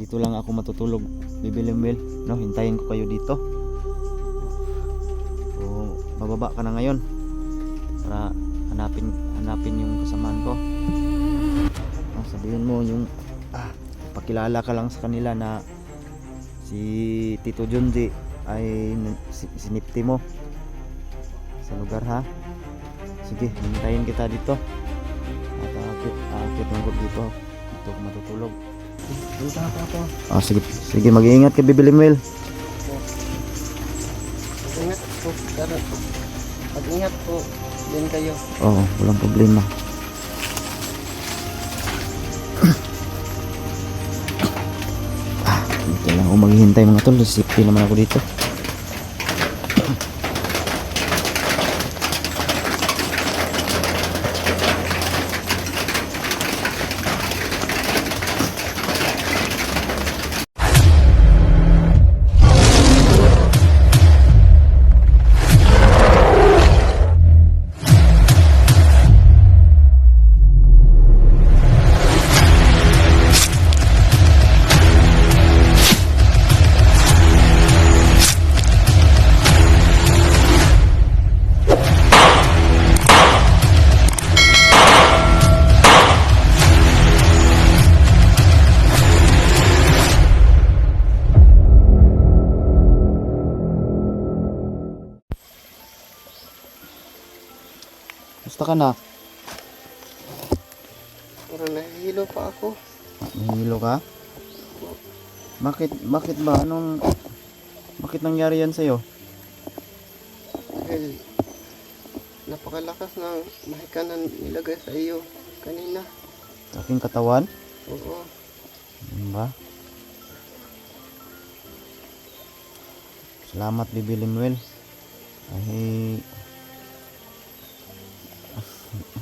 dito lang ako matutulog, Bibilimwil, no? Hintayin ko kayo dito. So, bababa ka na ngayon para hanapin yung kasamaan ko. Sabihin mo yung pakilala ka lang sa kanila na si Tito Junji ay sinipti mo sa lugar, ha? Sige, hintayin kita dito at akit ng group dito ako matutulog. Sige, mag-iingat ka, Bibilimwil. Ingat po, pero mag-ingat po din kayo. Oo, walang problema. Dito lang ako maghihintay mga tol, safety naman ako dito. Gusto ka na? Pero nahihilo pa ako. Nahihilo ka? Bakit ba? Bakit nangyari yan sa'yo? Dahil napakalakas ng mahikanan nilagay sa iyo kanina. Sa aking katawan? Oo. Ano ba? Salamat, Bibilimwil. Ay,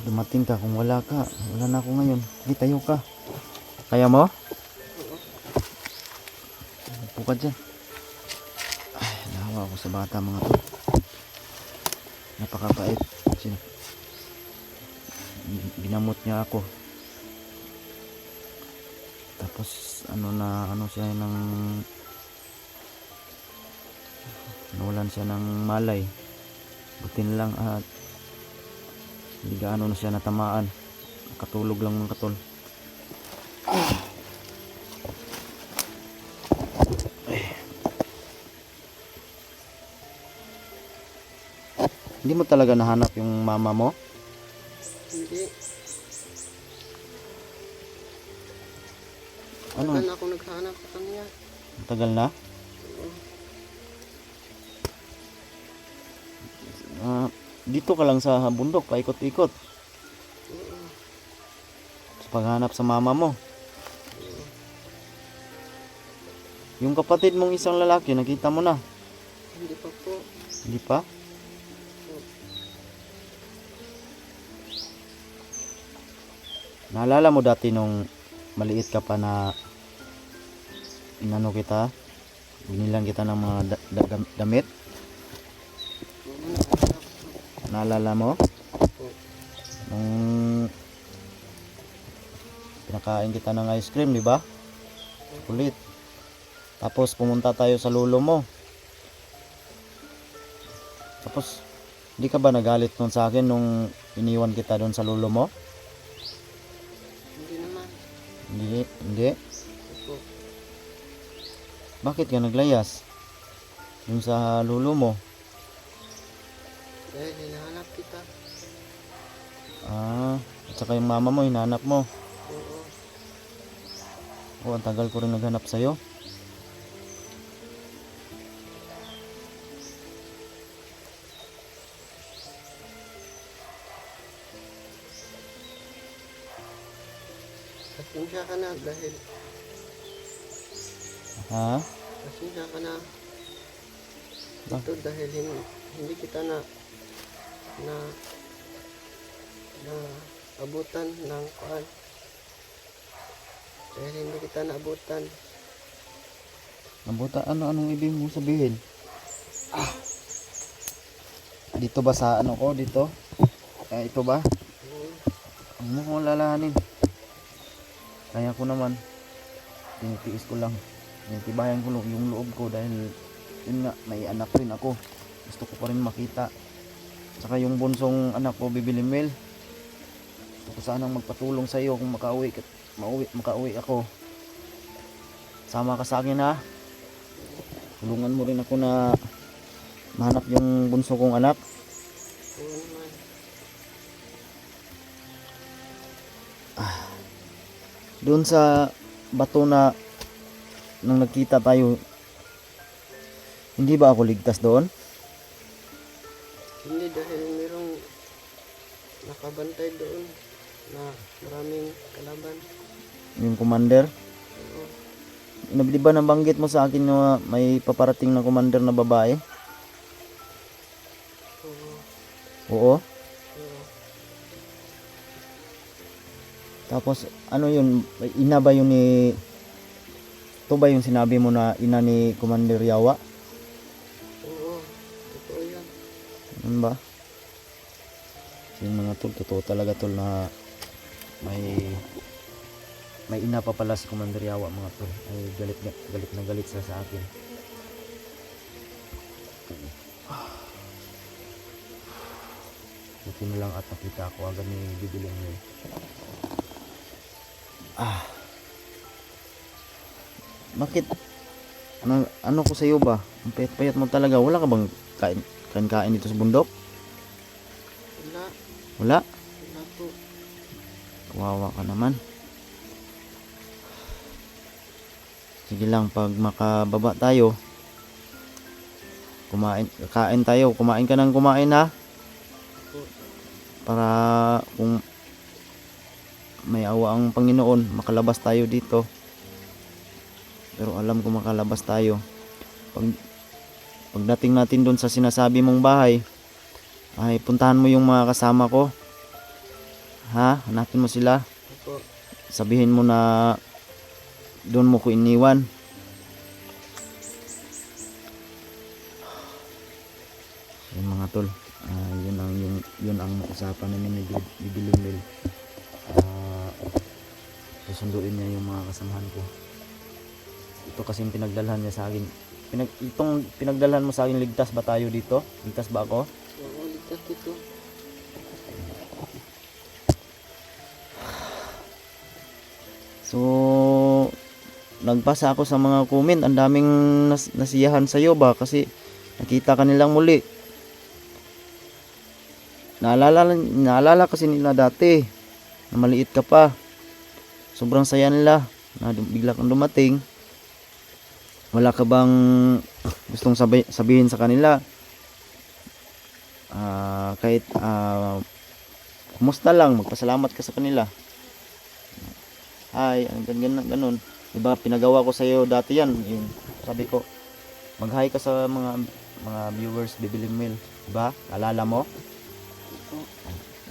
dumating ka. Kung wala ka, wala na ako ngayon. Sige, tayo ka. Kaya mo? Upo ka dyan. Ay, nahawa ako sa bata mga to. Napakabait. Binamot niya ako. Tapos ano siya ng nawalan siya ng malay. Butin lang at hindi gaano na siya natamaan. Katulog lang ng katol. Hindi mo talaga nahanap yung mama mo? Hindi. Ano? Tagal na ako naghanap sa kanya. Tagal na? Dito ka lang sa bundok, paikot-ikot. Sa paghanap sa mama mo. Yung kapatid mong isang lalaki, nakita mo na? Hindi pa po. Hindi pa? Naalala mo dati nung maliit ka pa na inano kita, binilang kita ng mga damit? Naalala mo? Nung pinakain kita ng ice cream, di ba? Kulit. Tapos pumunta tayo sa lolo mo. Tapos hindi ka ba nagalit nun sa akin nung iniwan kita doon sa lolo mo? Hindi naman. Hindi. Opo. Bakit ka naglayas? Yung sa lolo mo? Dahil hinahanap kita. At saka yung mama mo, hinahanap mo. Oo. Ang tagal ko rin naghanap sa'yo. Pasensya ka na dahil Ha? pasensya ka na Ba? ito dahil hindi kita na abutan ng kuan. Dahil hindi kita naabutan. Nabuta, anong ibig mo sabihin? Dito ba sa ano ko? Dito? Ito ba? Huwag mo kong lalahanin. Kaya ko naman. tinitiis ko lang. Tinitibayan ko yung loob ko dahil yun nga, may anak rin ako. Gusto ko pa rin makita. Saka yung bunsong anak ko, Bibilimil. Gusto ko sanang magpatulong sa iyo kung makauwi ako. Sama ka sa akin ha. Tulungan mo rin ako na mahanap yung bunso kong anak. Oo naman. Doon sa bato na nang nagkita tayo, hindi ba ako ligtas doon? Hindi, dahil mayroong nakabantay doon na maraming kalaban. Yung commander. Oo. Di ba nabanggit mo sa akin na may paparating na commander na babae? Oo. Oo. Oo. Tapos ano yun? Ina ba yun ni... Ito ba yung sinabi mo na ina ni Commander Yawa? Oo. Totoo yan. Ano ba? Yung mga tol, totoo talaga tol na may ina pa pala si Commander Yawa mga tol. Ay galit na galit siya sa akin. Buti na lang at nakita ako agad ni Bibiling yun. Bakit? Ano ko sa iyo ba? Ang payat-payat mo talaga. Wala ka bang kain dito sa bundok? Wala. Wala? Wala po. Kawawa ka naman. Sige lang, pag makababa tayo, kain tayo. Kumain ka ng kumain ha. Para kung may awa ang Panginoon, makalabas tayo dito. Pero alam ko makalabas tayo. Pagdating natin doon sa sinasabi mong bahay, ay puntahan mo yung mga kasama ko. Ha? Hanapin mo sila. Opo. Sabihin mo na doon mo ko iniwan. Yung mga tol, yun ang usapan namin ni Bibilimil. Susunduin niya yung mga kasamahan ko. Ito kasi yung pinagdalhan niya sa akin. Itong pinagdalhan mo sa akin, ligtas ba tayo dito? Ligtas ba ako? Oo, ligtas dito. So, nagpasa ako sa mga comment. Ang daming nasiyahan sa'yo ba? Kasi nakita ka nilang muli. Naalala kasi nila dati na maliit ka pa. Sobrang saya nila na bigla kang dumating. Wala ka bang gustong sabihin sa kanila? Kahit kumusta lang, magpasalamat ka sa kanila. Ay, ganun. Diba pinagawa ko sa iyo dati yan. Yung sabi ko, mag-hi ka sa mga viewers Bibilimil. Diba? Alala mo?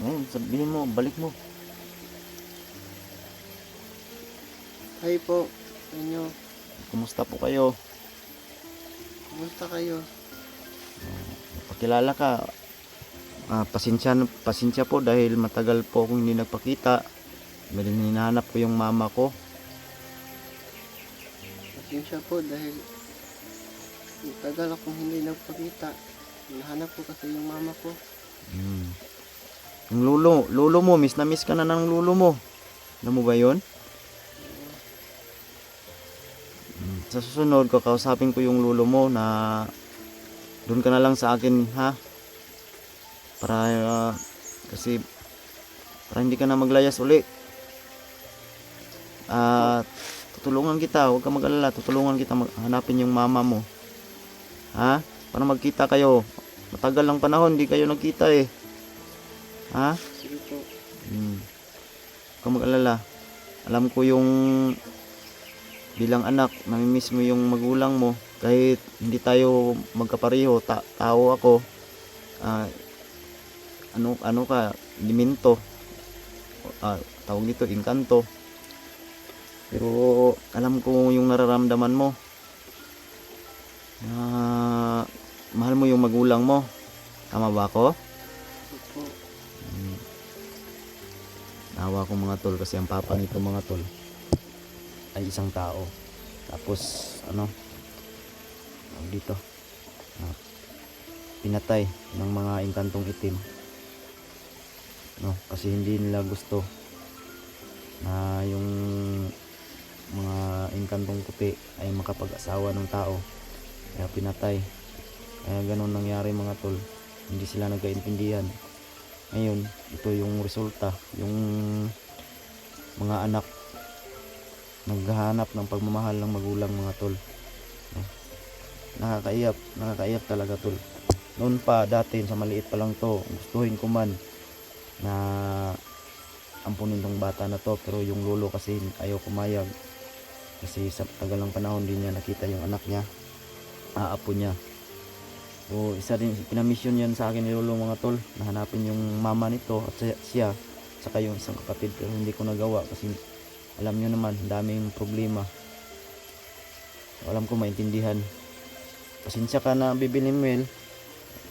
Ngayon, sabihin mo, balik mo. Hi po. Inyo. Kumusta po kayo? Kumusta kayo? Pakilala ka. Pasensya po dahil matagal po akong hindi nagpakita. Dahil hinahanap ko yung mama ko. Pasensya po dahil matagal akong hindi nagpakita. Hinahanap ko kasi yung mama ko. Yung lolo mo, miss na miss ka na ng lolo mo. Alam mo ba yun? Sa susunod, kakausapin ko yung lolo mo na doon ka na lang sa akin, ha? Para hindi ka na maglayas uli. Tutulungan kita, huwag ka mag-alala. Tutulungan kita hanapin yung mama mo. Ha? Para magkita kayo. Matagal lang panahon, hindi kayo nagkita eh. Ha? Sige po. Huwag ka mag-alala. Alam ko yung bilang anak, namimiss mo yung magulang mo. Kahit hindi tayo magkapareho, tao ako. Ano ka, liminto. Tawag dito, inkanto. Pero alam ko yung nararamdaman mo. Mahal mo yung magulang mo. Tama ba ako? Opo. Nawa ko mga tol kasi ang papa nito mga tol ay isang tao. Tapos ano, dito pinatay ng mga engkantong itim, no, kasi hindi nila gusto na yung mga engkantong puti ay makapag-asawa ng tao, kaya pinatay. Kaya ganun nangyari mga tol, hindi sila nagkaintindihan. Ngayon ito yung resulta, yung mga anak naghahanap ng pagmamahal ng magulang mga tol. Nakakaiyak talaga tol. Noon pa dati sa maliit pa lang to, gustuhin ko man na ampunin tong bata na to, pero yung lolo kasi ayaw kumayag, kasi sa tagal ng panahon din niya nakita yung anak niya, aapo niya. So isa din pinamisyon yan sa akin ni lolo mga tol, na hanapin yung mama nito at siya saka yung isang kapatid, pero hindi ko nagawa kasi alam nyo naman daming problema. So, alam ko maintindihan, pasensya ka na Bibi Limuel,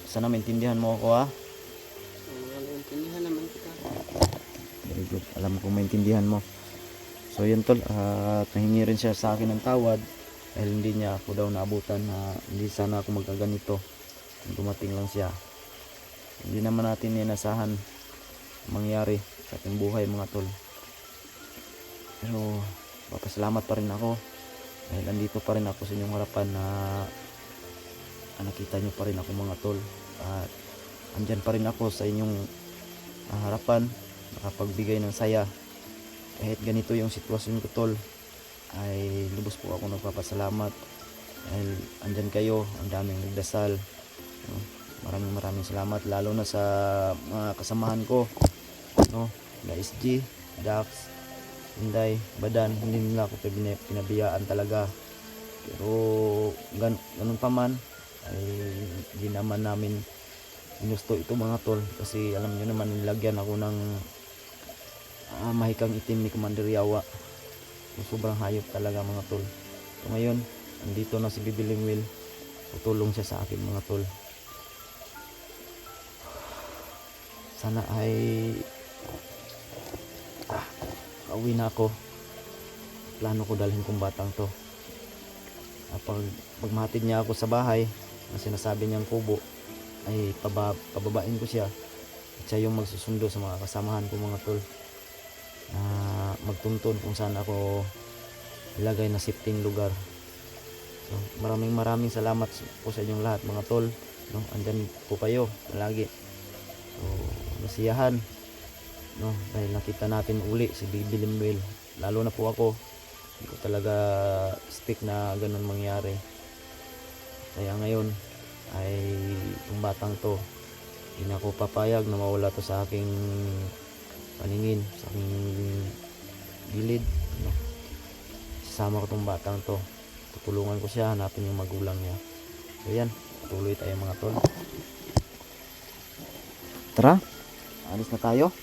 sana maintindihan mo ako ha. Intindihan naman kita. Very good. Alam ko maintindihan mo. So yun tol, at nahingi rin siya sa akin ng tawad dahil hindi niya ako daw naabutan, na hindi sana ako magkaganito kung dumating lang siya. Hindi naman natin inasahan mangyari sa ating buhay mga tol, pero papasalamat pa rin ako dahil andito pa rin ako sa inyong harapan, na nakita nyo pa rin ako mga tol, at andyan pa rin ako sa inyong harapan, nakapagbigay ng saya kahit ganito yung sitwasyon ko tol. Ay lubos po ako nagpapasalamat dahil andyan kayo, ang daming nagdasal, no? Maraming salamat, lalo na sa mga kasamahan ko, no, na SG, Dax, Inday, Badan. Hindi nila ako pinabiyaan talaga, pero ganun pa man ay hindi naman namin ginusto ito mga tol, kasi alam nyo naman nilagyan ako ng mahikang itim ni Commander Yawa. So, sobrang hayop talaga mga tol. So ngayon andito na si Bibi Limuel, tutulong siya sa akin mga tol. Sana ay pauwi na ako. Plano ko dalhin kong batang to, pagmahatid niya ako sa bahay na sinasabi niyang kubo, ay pababain ko siya at siya yung magsusundo sa mga kasamahan ko mga tol, na magtuntun kung saan ako ilagay na safety lugar. So, maraming salamat po sa inyong lahat mga tol, no? Andyan po kayo palagi. So, nasiyahan, no, dahil nakita natin uli si Bibi Limuel. Lalo na po ako, hindi ko talaga stick na ganun mangyari. Kaya ngayon ay yung batang to, hindi na ako papayag na mawala to sa aking paningin, sa aking gilid, no? Sasama ko tong batang to, tutulungan ko siya hanapin yung magulang niya. So yan, tuloy tayo mga tol. Tara, alis na tayo.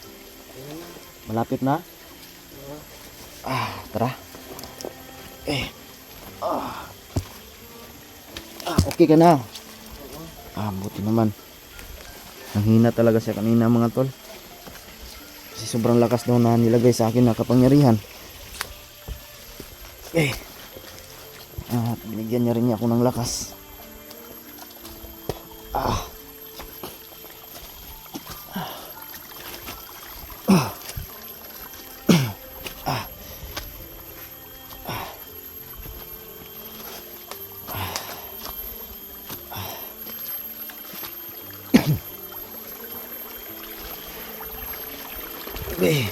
Malapit na. Tara. Okay ka na. Buti naman. Nanghina talaga siya kanina mga tol, kasi sobrang lakas daw na nilagay sa akin na kapangyarihan. Binigyan niya rin ako ng lakas. Okay.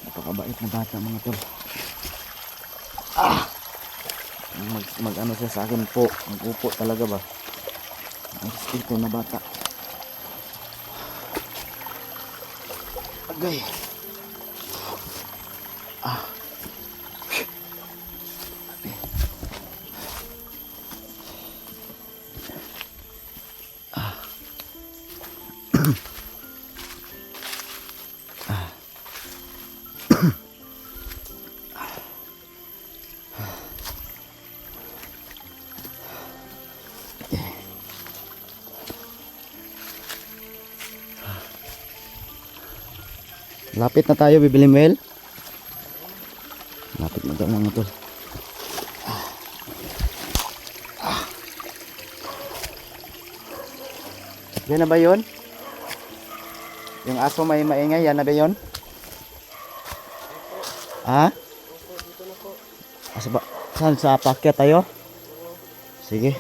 Napakabait na bata mga tol. Mag ano siya sa akin po, mag-upo talaga ba, ang espiritu na bata. Agay. Lapit na tayo, bibili Mel. Lapit na tayo mga tol. Yan na ba yun? Yung aso may maingay, yan na ba yun? Ha? Asa ba? Saan? Sa pakyat tayo? Sige.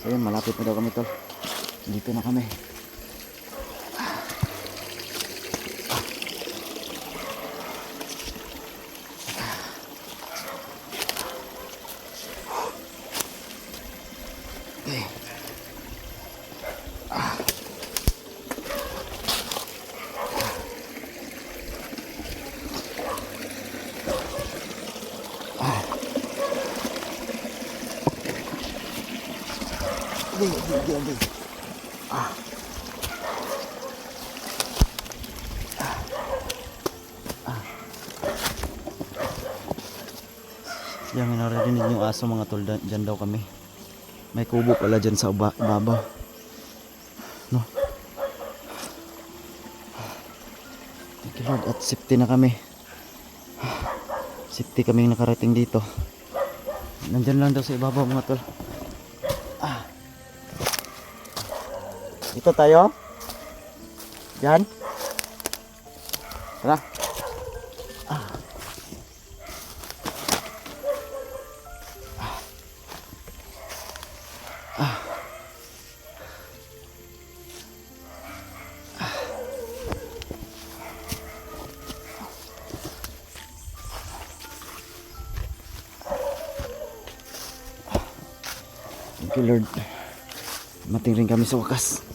So yun, malapit na daw kami tol. Dito na kami. Okay. Yung narinig yung aso mga tol, dyan daw kami. May kubo pala dyan sa ibabaw. No? Thank you Lord, at safety na kami. Safety kaming nakarating dito. Nandyan lang daw sa ibabaw mga tol. Dito tayo. Diyan. Tara. Thank you Lord. Mating rin kami sa wakas.